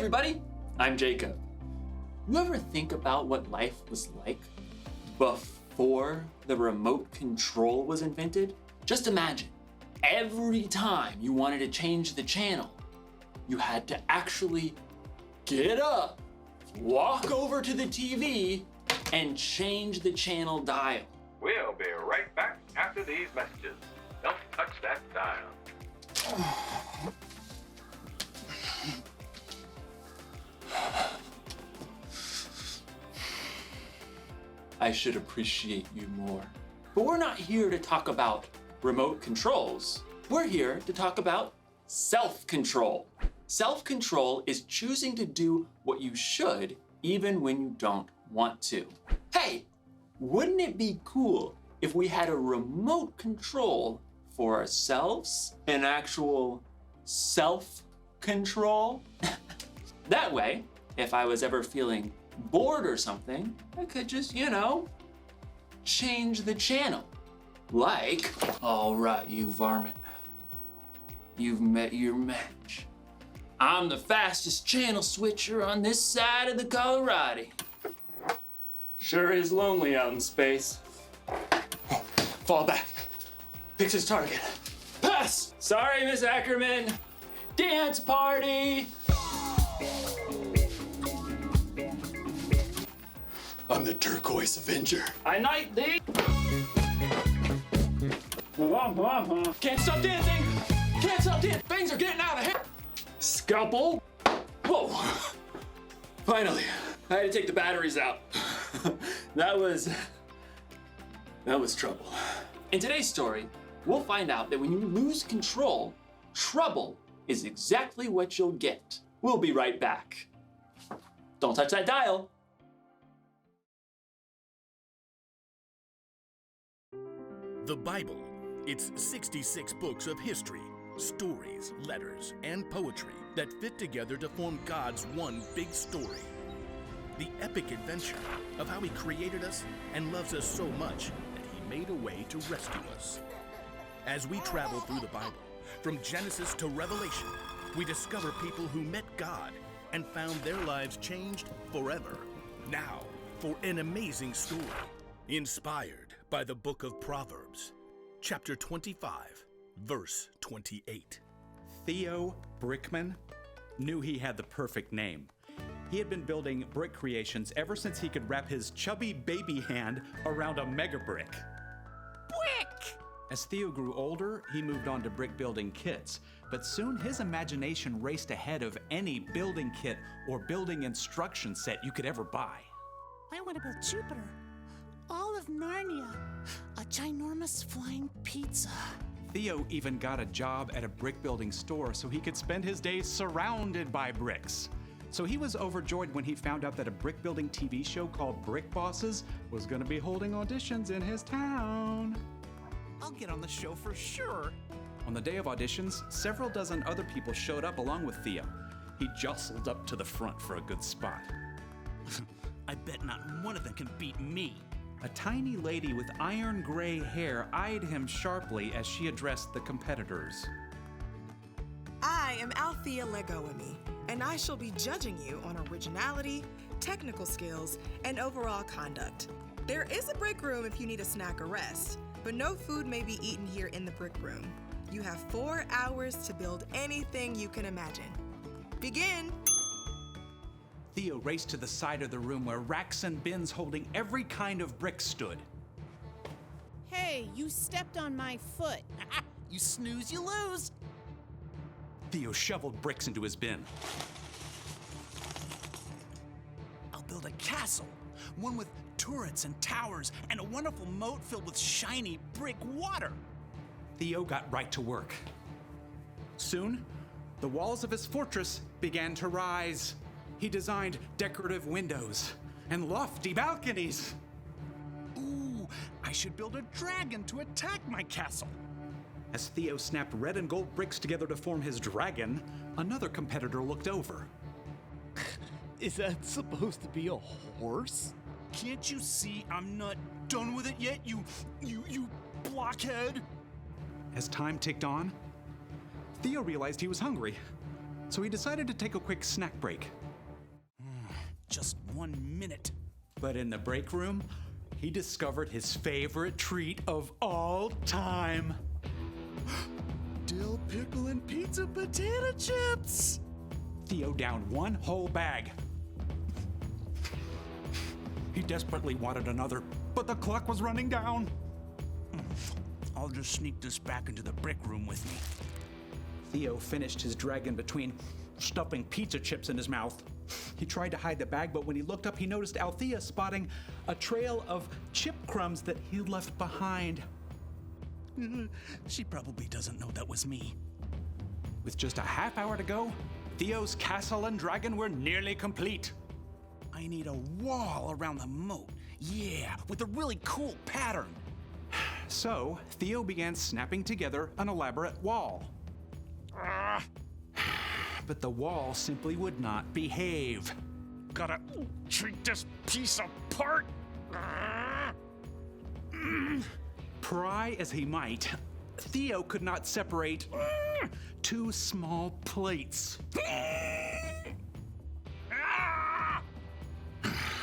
everybody, I'm Jacob. You ever think about what life was like before the remote control was invented? Just imagine, every time you wanted to change the channel, you had to actually get up, walk over to the TV, and change the channel dial. We'll be right back after these messages. Don't touch that dial. I should appreciate you more. But we're not here to talk about remote controls. We're here to talk about self-control. Self-control is choosing to do what you should even when you don't want to. Hey, wouldn't it be cool if we had a remote control for ourselves? An actual self-control? That way, if I was ever feeling bored or something, I could just, change the channel. Like, all right, you varmint. You've met your match. I'm the fastest channel switcher on this side of the Colorado. Sure is lonely out in space. Fall back. Fix his target. Pass! Sorry, Miss Ackerman. Dance party! I'm the Turquoise Avenger. I knight thee! Can't stop dancing! Can't stop dancing! Things are getting out of hand! Scalpel! Whoa! Finally, I had to take the batteries out. That was trouble. In today's story, we'll find out that when you lose control, trouble is exactly what you'll get. We'll be right back. Don't touch that dial. The Bible. It's 66 books of history, stories, letters, and poetry that fit together to form God's one big story. The epic adventure of how He created us and loves us so much that He made a way to rescue us. As we travel through the Bible, from Genesis to Revelation, we discover people who met God and found their lives changed forever. Now, for an amazing story, inspired by the book of Proverbs, chapter 25, verse 28. Theo Brickman knew he had the perfect name. He had been building brick creations ever since he could wrap his chubby baby hand around a mega brick. Brick! As Theo grew older, he moved on to brick building kits, but soon his imagination raced ahead of any building kit or building instruction set you could ever buy. I want to build Jupiter, all of Narnia, a ginormous flying pizza. Theo even got a job at a brick building store so he could spend his days surrounded by bricks. So he was overjoyed when he found out that a brick building TV show called Brick Bosses was going to be holding auditions in his town. I'll get on the show for sure. On the day of auditions, several dozen other people showed up along with Theo. He jostled up to the front for a good spot. I bet not one of them can beat me. A tiny lady with iron gray hair eyed him sharply as she addressed the competitors. I am Althea Legoami, and I shall be judging you on originality, technical skills, and overall conduct. There is a break room if you need a snack or rest, but no food may be eaten here in the brick room. You have 4 hours to build anything you can imagine. Begin! Theo raced to the side of the room where racks and bins holding every kind of brick stood. Hey, you stepped on my foot. You snooze, you lose. Theo shoveled bricks into his bin. I'll build a castle, one with turrets and towers and a wonderful moat filled with shiny brick water. Theo got right to work. Soon, the walls of his fortress began to rise. He designed decorative windows and lofty balconies. Ooh, I should build a dragon to attack my castle. As Theo snapped red and gold bricks together to form his dragon, another competitor looked over. Is that supposed to be a horse? Can't you see I'm not done with it yet, you blockhead? As time ticked on, Theo realized he was hungry. so he decided to take a quick snack break. Just 1 minute. But in the break room, he discovered his favorite treat of all time. Dill pickle and pizza potato chips. Theo downed one whole bag. He desperately wanted another, but the clock was running down. I'll just sneak this back into the brick room with me. Theo finished his dragon between stuffing pizza chips in his mouth. He tried to hide the bag, but when he looked up, he noticed Althea spotting a trail of chip crumbs that he'd left behind. She probably doesn't know that was me. With just a half hour to go, Theo's castle and dragon were nearly complete. I need a wall around the moat. Yeah, with a really cool pattern. So, Theo began snapping together an elaborate wall. But the wall simply would not behave. Gotta treat this piece apart. Pry as he might, Theo could not separate two small plates.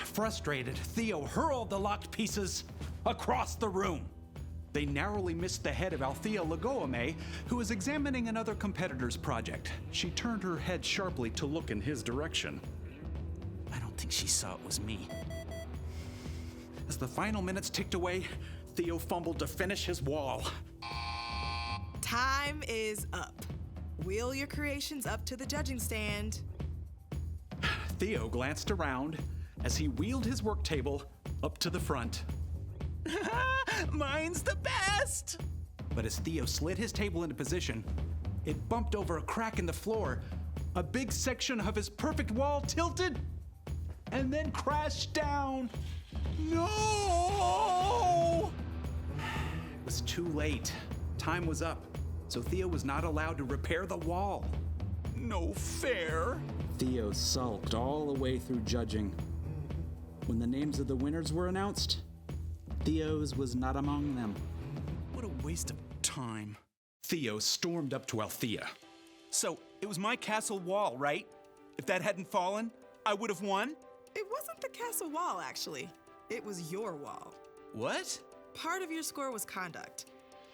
Frustrated, Theo hurled the locked pieces across the room. They narrowly missed the head of Althea Legoame, who was examining another competitor's project. She turned her head sharply to look in his direction. I don't think she saw it was me. As the final minutes ticked away, Theo fumbled to finish his wall. Time is up. Wheel your creations up to the judging stand. Theo glanced around as he wheeled his work table up to the front. Mine's the best! But as Theo slid his table into position, it bumped over a crack in the floor. A big section of his perfect wall tilted and then crashed down. No! It was too late. Time was up, so Theo was not allowed to repair the wall. No fair. Theo sulked all the way through judging. When the names of the winners were announced, Theo's was not among them. What a waste of time. Theo stormed up to Althea. So, it was my castle wall, right? If that hadn't fallen, I would have won? It wasn't the castle wall, actually. It was your wall. What? Part of your score was conduct.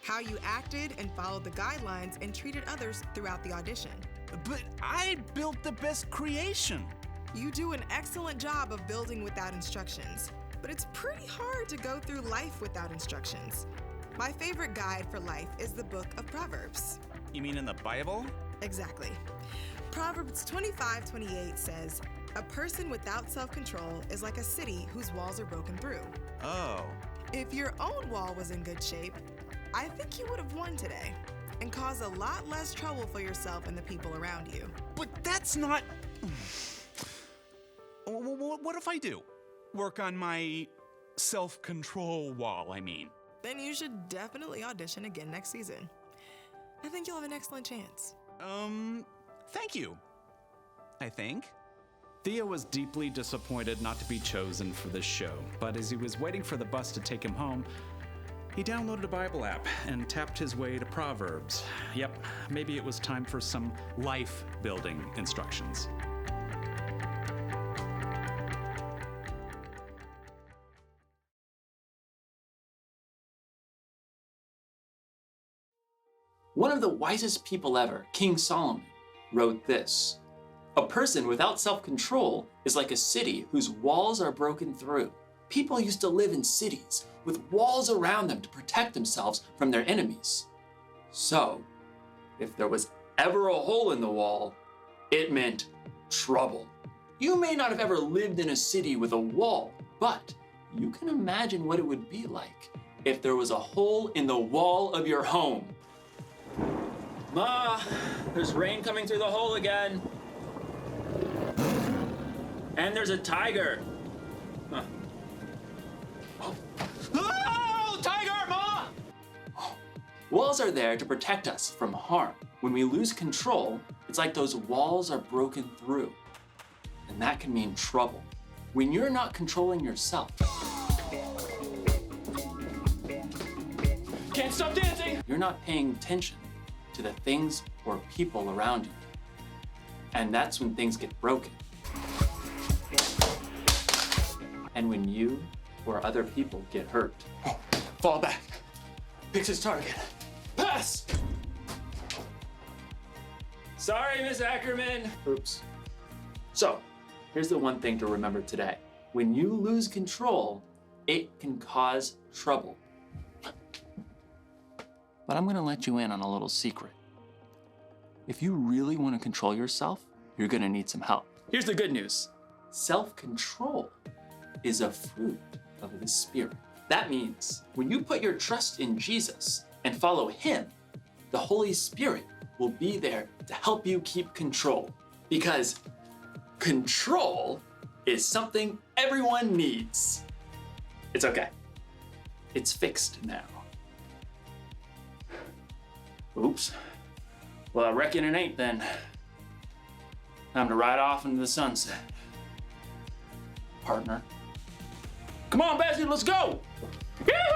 How you acted and followed the guidelines and treated others throughout the audition. But I built the best creation. You do an excellent job of building without instructions, but it's pretty hard to go through life without instructions. My favorite guide for life is the book of Proverbs. You mean in the Bible? Exactly. Proverbs 25:28 says, "A person without self-control is like a city whose walls are broken through." Oh. If your own wall was in good shape, I think you would have won today and caused a lot less trouble for yourself and the people around you. But that's not... What if I do? Work on my self-control wall, I mean. Then you should definitely audition again next season. I think you'll have an excellent chance. Thank you. I think. Theo was deeply disappointed not to be chosen for this show, but as he was waiting for the bus to take him home, he downloaded a Bible app and tapped his way to Proverbs. Yep, maybe it was time for some life-building instructions. One of the wisest people ever, King Solomon, wrote this: "A person without self-control is like a city whose walls are broken through." People used to live in cities with walls around them to protect themselves from their enemies. So, if there was ever a hole in the wall, it meant trouble. You may not have ever lived in a city with a wall, but you can imagine what it would be like if there was a hole in the wall of your home. Ma, there's rain coming through the hole again. And there's a tiger. Huh. Oh, tiger, Ma! Walls are there to protect us from harm. When we lose control, it's like those walls are broken through. And that can mean trouble. When you're not controlling yourself. Can't stop dancing! You're not paying attention to the things or people around you. And that's when things get broken. And when you or other people get hurt. Oh, fall back. Picks his target. Pass! Sorry, Miss Ackerman. Oops. So, here's the one thing to remember today. When you lose control, it can cause trouble. But I'm gonna let you in on a little secret. If you really wanna control yourself, you're gonna need some help. Here's the good news. Self-control is a fruit of the Spirit. That means when you put your trust in Jesus and follow Him, the Holy Spirit will be there to help you keep control. Because control is something everyone needs. It's okay. It's fixed now. Oops. Well, I reckon it ain't then. Time to ride off into the sunset. Partner. Come on, Bessie, let's go! Yoo-hoo!